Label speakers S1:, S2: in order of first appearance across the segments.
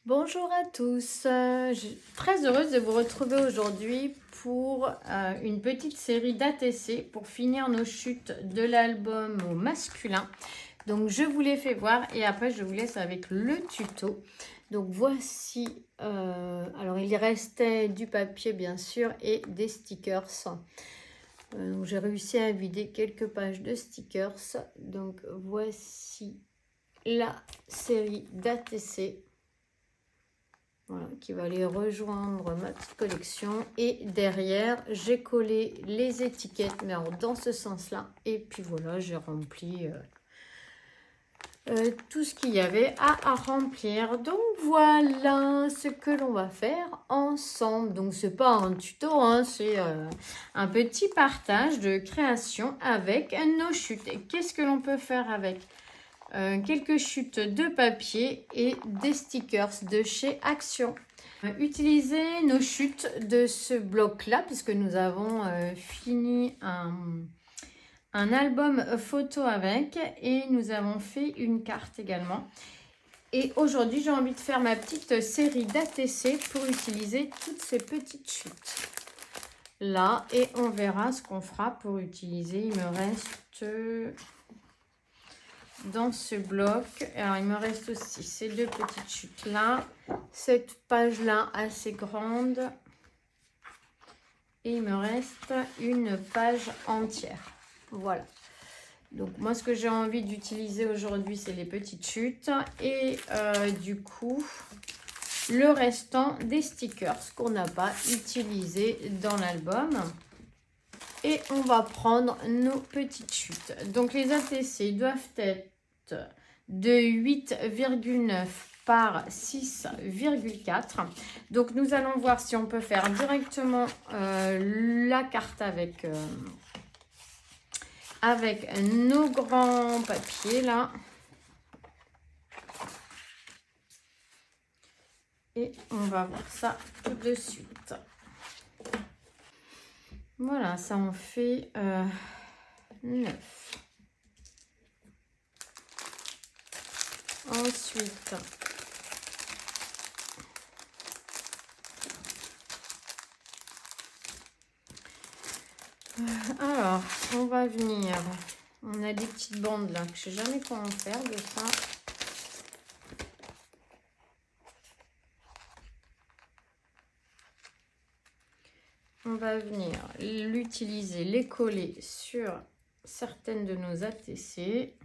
S1: Bonjour à tous, je suis très heureuse de vous retrouver aujourd'hui pour une petite série d'ATC pour finir nos chutes de l'album au masculin. Donc je vous les fais voir et après je vous laisse avec le tuto. Donc voici, alors il restait du papier bien sûr et des stickers. Donc j'ai réussi à vider quelques pages de stickers. Donc voici la série d'ATC. Voilà, qui va aller rejoindre ma petite collection. Et derrière, j'ai collé les étiquettes, mais alors dans ce sens-là. Et puis voilà, j'ai rempli tout ce qu'il y avait à remplir. Donc voilà ce que l'on va faire ensemble. Donc c'est pas un tuto, hein, c'est un petit partage de création avec nos chutes. Et qu'est-ce que l'on peut faire avec quelques chutes de papier et des stickers de chez Action. Utiliser nos chutes de ce bloc-là, puisque nous avons fini un album photo avec et nous avons fait une carte également. Et aujourd'hui, j'ai envie de faire ma petite série d'ATC pour utiliser toutes ces petites chutes là. Et on verra ce qu'on fera pour utiliser. Il me reste... dans ce bloc, alors il me reste aussi ces deux petites chutes là, cette page là assez grande et il me reste une page entière. Voilà, donc moi ce que j'ai envie d'utiliser aujourd'hui c'est les petites chutes et du coup le restant des stickers qu'on n'a pas utilisé dans l'album. Et on va prendre nos petites chutes. Donc les ATC doivent être de 8,9 par 6,4. Donc nous allons voir si on peut faire directement la carte avec nos grands papiers là. Et on va voir ça tout de suite. Voilà, ça en fait 9. Ensuite, alors, on va venir. On a des petites bandes là que je ne sais jamais comment faire de ça. On va venir l'utiliser, les coller sur certaines de nos ATC.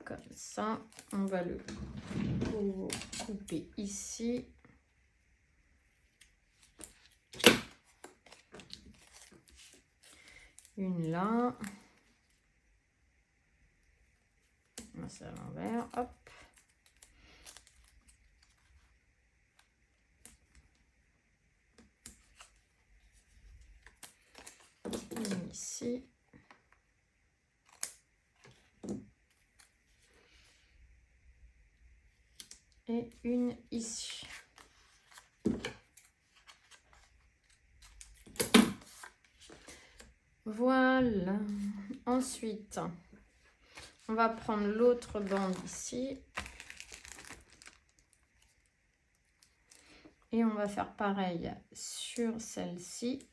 S1: Comme ça, on va le couper ici. Une là. C'est à l'envers, hop. Une ici. Et une ici. Voilà. Ensuite, on va prendre l'autre bande ici. Et on va faire pareil sur celle-ci.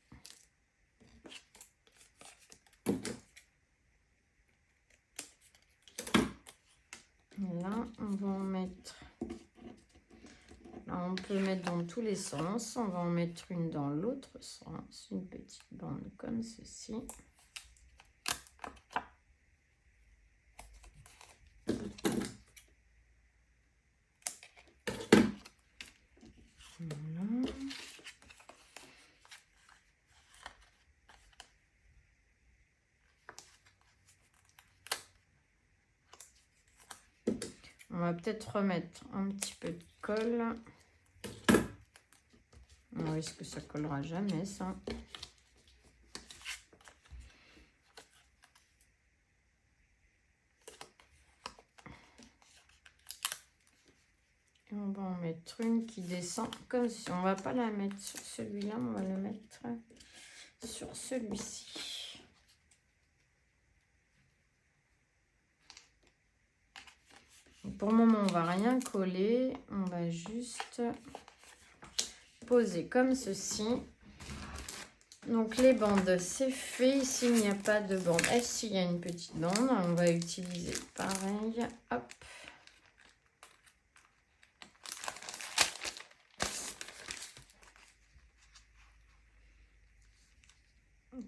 S1: Là, on va en mettre... Là, on peut mettre dans tous les sens. On va en mettre une dans l'autre sens. Une petite bande comme ceci. Voilà. On va peut-être remettre un petit peu de colle. On risque que ça collera jamais, ça. Et on va en mettre une qui descend comme si. On va pas la mettre sur celui-là, on va la mettre sur celui-ci. Pour le moment, on va rien coller. On va juste poser comme ceci. Donc les bandes, c'est fait. Ici, il n'y a pas de bande. Ici, il y a une petite bande. On va utiliser pareil. Hop.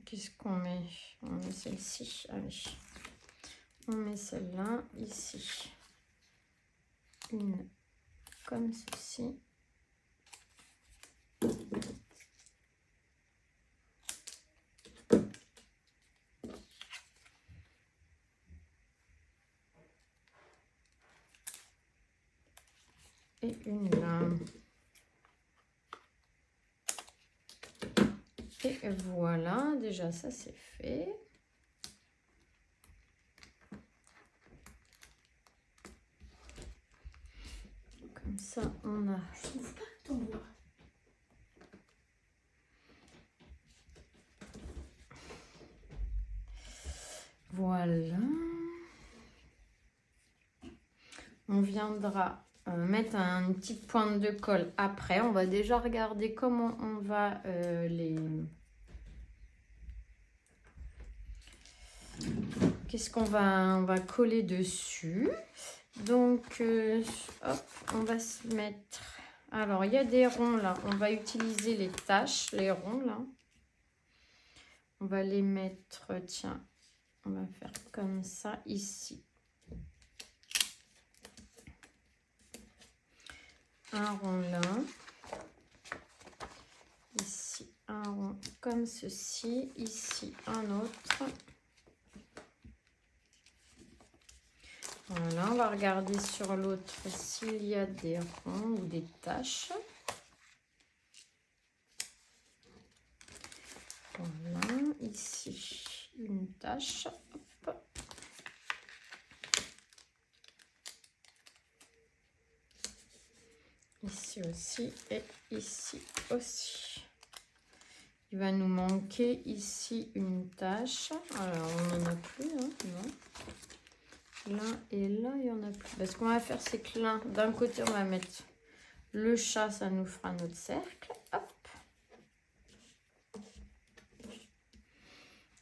S1: Qu'est-ce qu'on met? On met celle-ci. Allez. On met celle-là ici. Une comme ceci. Et une là. Et voilà, déjà ça c'est fait. Comme ça on a... Voilà. On viendra mettre une petite pointe de colle après. On va déjà regarder comment on va les... Qu'est-ce qu'on va... On va coller dessus. Donc, hop, on va se mettre... Alors, il y a des ronds là. On va utiliser les taches, les ronds là. On va les mettre, tiens, on va faire comme ça ici. Un rond là. Ici, un rond comme ceci. Ici, un autre. Voilà, on va regarder sur l'autre s'il y a des ronds ou des taches. Voilà, ici, une tache. Hop. Ici aussi et ici aussi. Il va nous manquer ici une tache. Alors, on n'en a plus, hein, non. Là et là, il n'y en a plus. Parce qu'on va faire, c'est que là, d'un côté, on va mettre le chat, ça nous fera notre cercle. Hop.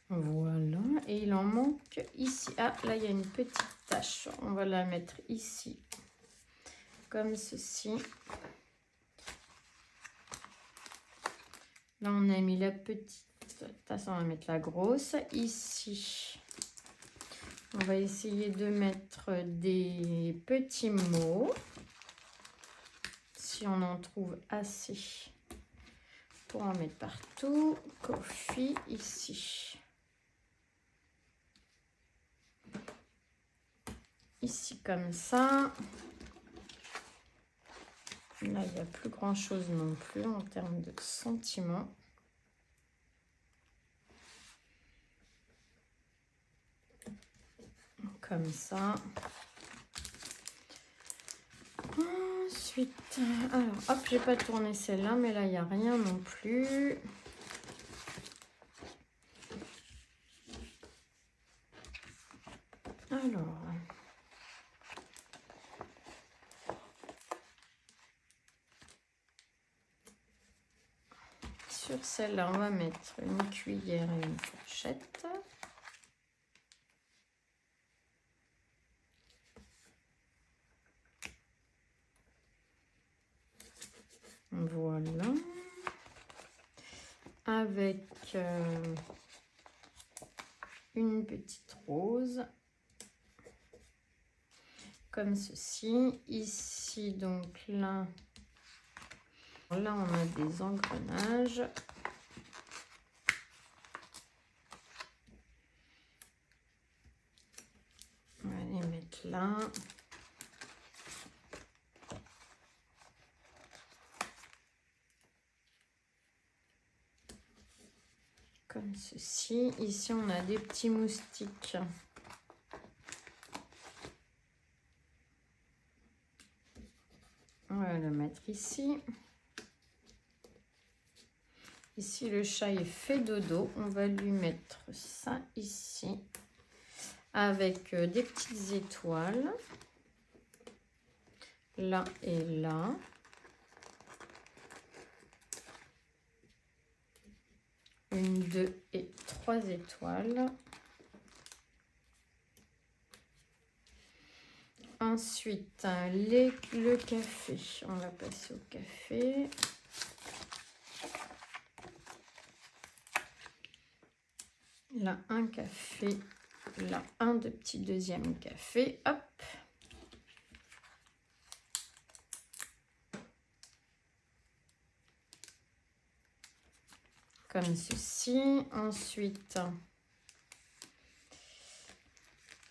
S1: Voilà. Et il en manque ici. Ah, là, il y a une petite tache. On va la mettre ici. Comme ceci. Là, on a mis la petite. De toute façon, on va mettre la grosse. Ici, on va essayer de mettre des petits mots. Si on en trouve assez pour en mettre partout. Coffee, ici. Ici, comme ça. Là, il n'y a plus grand chose non plus en termes de sentiments. Comme ça. Ensuite, alors, hop, j'ai pas tourné celle-là, mais là, il n'y a rien non plus. Alors. Sur celle-là, on va mettre une cuillère et une fourchette. Voilà. Avec une petite rose. Comme ceci. Ici, donc là, on a des engrenages. On va les mettre là. Comme ceci. Ici, on a des petits moustiques. On va le mettre ici. Ici, le chat est fait dodo. On va lui mettre ça ici. Avec des petites étoiles. là et là. Une, 2 et 3 étoiles. Ensuite, le café. On va passer au café. Là, un café. Là, un de petit deuxième café. Hop. Comme ceci. Ensuite,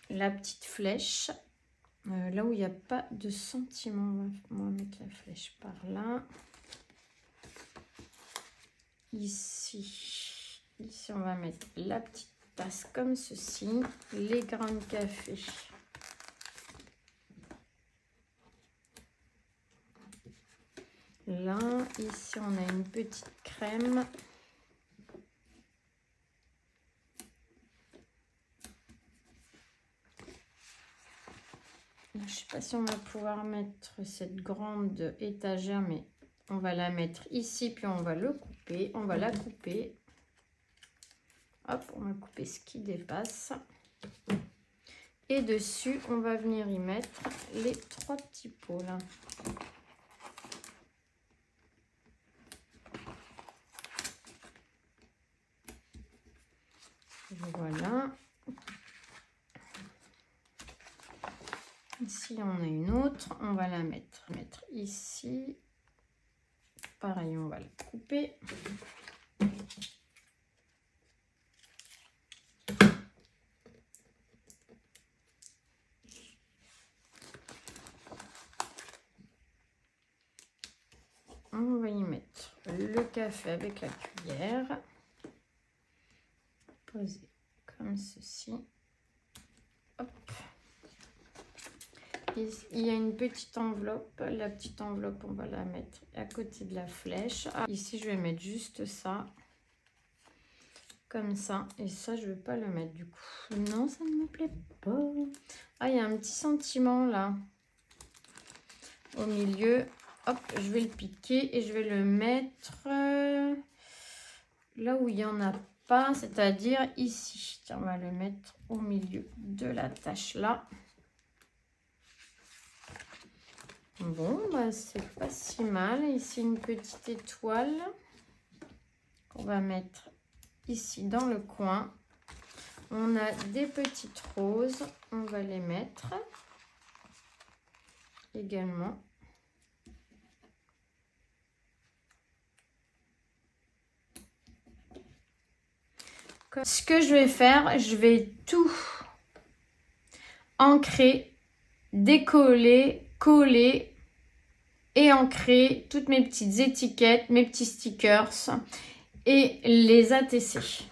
S1: la petite flèche. Là où il n'y a pas de sentiment, on va mettre la flèche par là. Ici, on va mettre la petite tasse comme ceci. Les grains de café. Là, ici, on a une petite crème. Je ne sais pas si on va pouvoir mettre cette grande étagère, mais on va la mettre ici, puis on va le couper. On va la couper. Hop, on va couper ce qui dépasse. Et dessus, on va venir y mettre les 3 petits pots là. Voilà. Ici, on a une autre. On va la mettre ici. Pareil, on va la couper. On va y mettre le café avec la cuillère. Poser comme ceci. Hop. Il y a une petite enveloppe. La petite enveloppe, on va la mettre à côté de la flèche. Ah, ici, je vais mettre juste ça. Comme ça. Et ça, je ne vais pas le mettre du coup. Non, ça ne me plaît pas. Ah, il y a un petit sentiment là. Au milieu. Hop, je vais le piquer et je vais le mettre là où il n'y en a pas, c'est-à-dire ici. Tiens, on va le mettre au milieu de la tâche là. Bon, bah, c'est pas si mal. Ici, une petite étoile qu'on va mettre ici dans le coin. On a des petites roses. On va les mettre également. Ce que je vais faire, je vais tout ancrer, décoller, coller et ancrer toutes mes petites étiquettes, mes petits stickers et les attesser.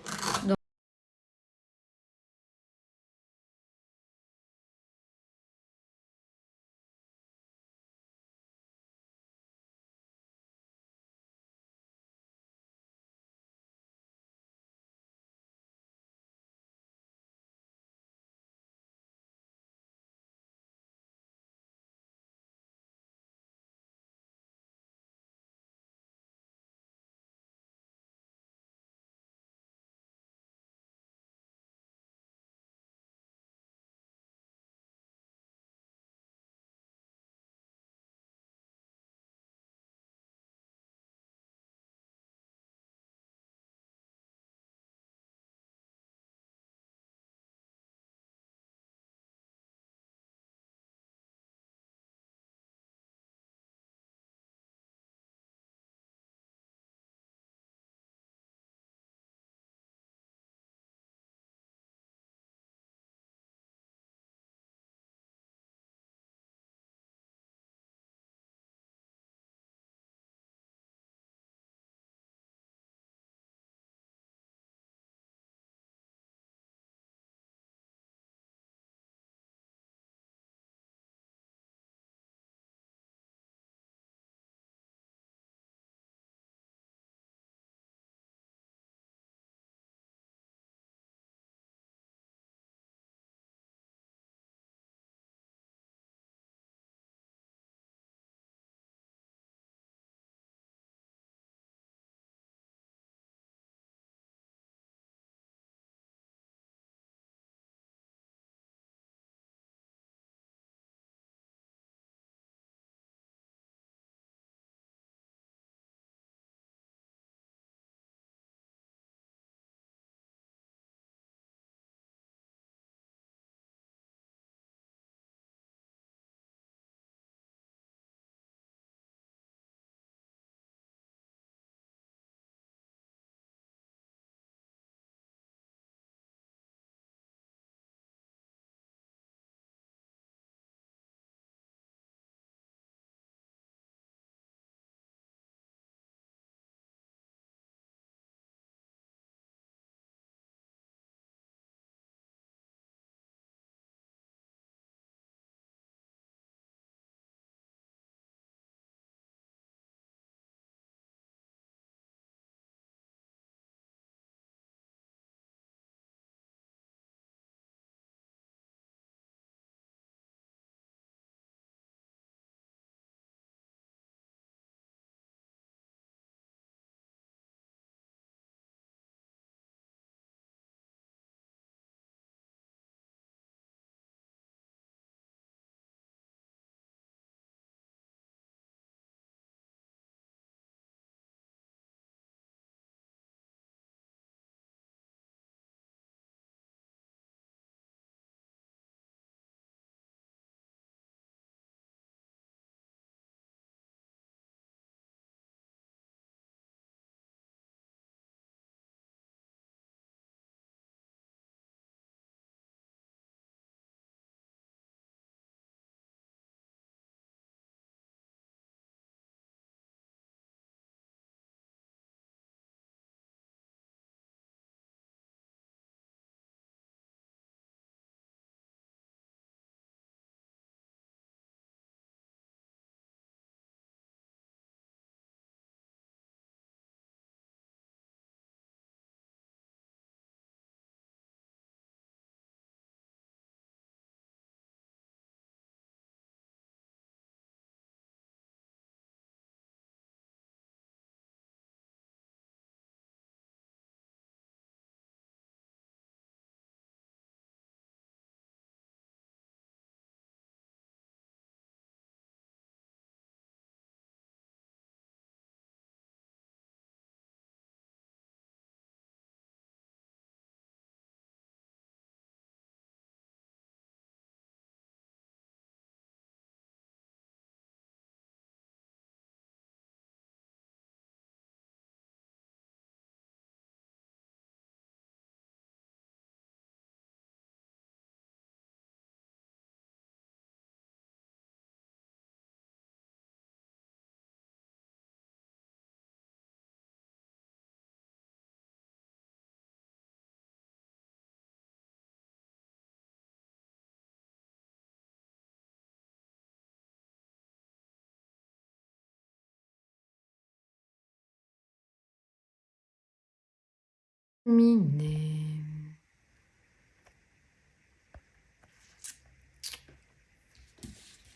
S1: terminé.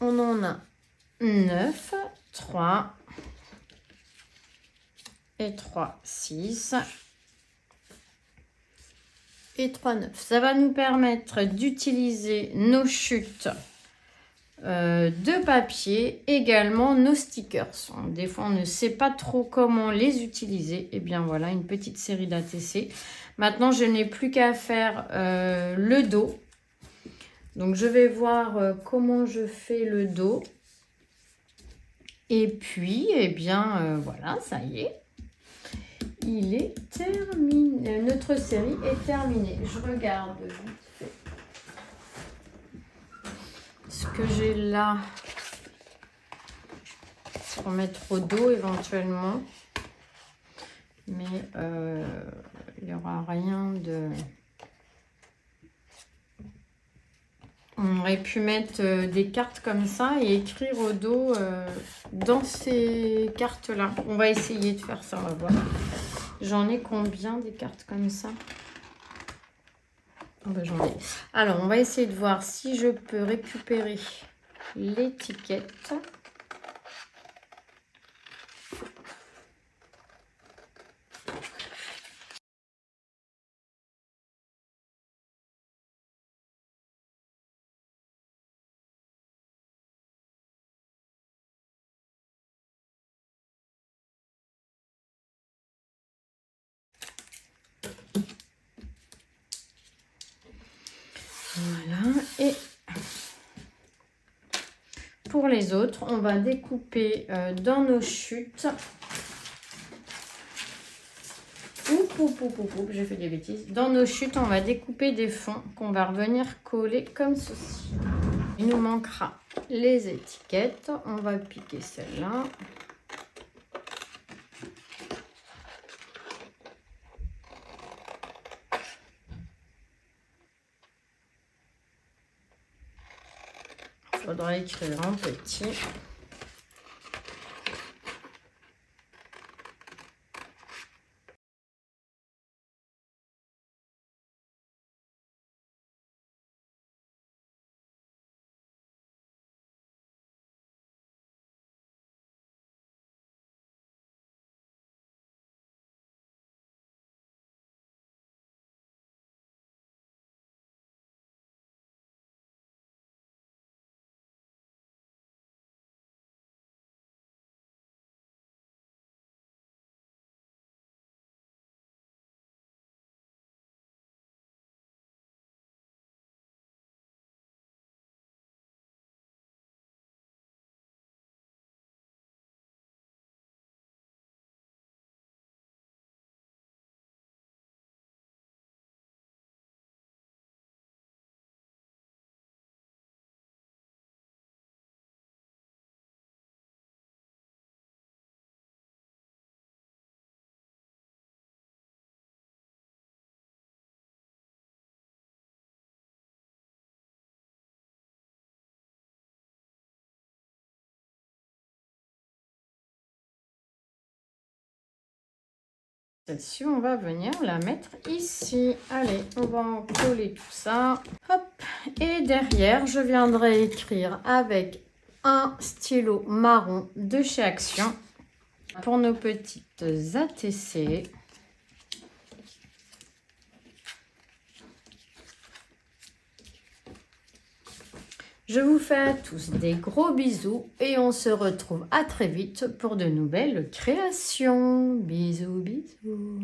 S1: On en a 9, 3 et 3, 6 et 3, 9. Ça va nous permettre d'utiliser nos chutes de papier, également nos stickers. Des fois, on ne sait pas trop comment les utiliser. Et bien voilà, une petite série d'ATC. Maintenant, je n'ai plus qu'à faire le dos. Donc, je vais voir comment je fais le dos. Et puis, eh bien, voilà, ça y est. Il est terminé. Notre série est terminée. Je regarde vite fait ce que j'ai là pour mettre au dos éventuellement. Mais il n'y aura rien de... On aurait pu mettre des cartes comme ça et écrire au dos dans ces cartes-là. On va essayer de faire ça, on va voir. J'en ai combien des cartes comme ça? Oh ben, j'en ai. Alors, on va essayer de voir si je peux récupérer l'étiquette. Voilà, et pour les autres, on va découper dans nos chutes. J'ai fait des bêtises. Dans nos chutes, on va découper des fonds qu'on va revenir coller comme ceci. Il nous manquera les étiquettes. On va piquer celle-là. Il faudra écrire en petit. Celle-ci, on va venir la mettre ici. Allez, on va en coller tout ça. Hop. Et derrière, je viendrai écrire avec un stylo marron de chez Action pour nos petites ATC. Je vous fais à tous des gros bisous et on se retrouve à très vite pour de nouvelles créations. Bisous, bisous.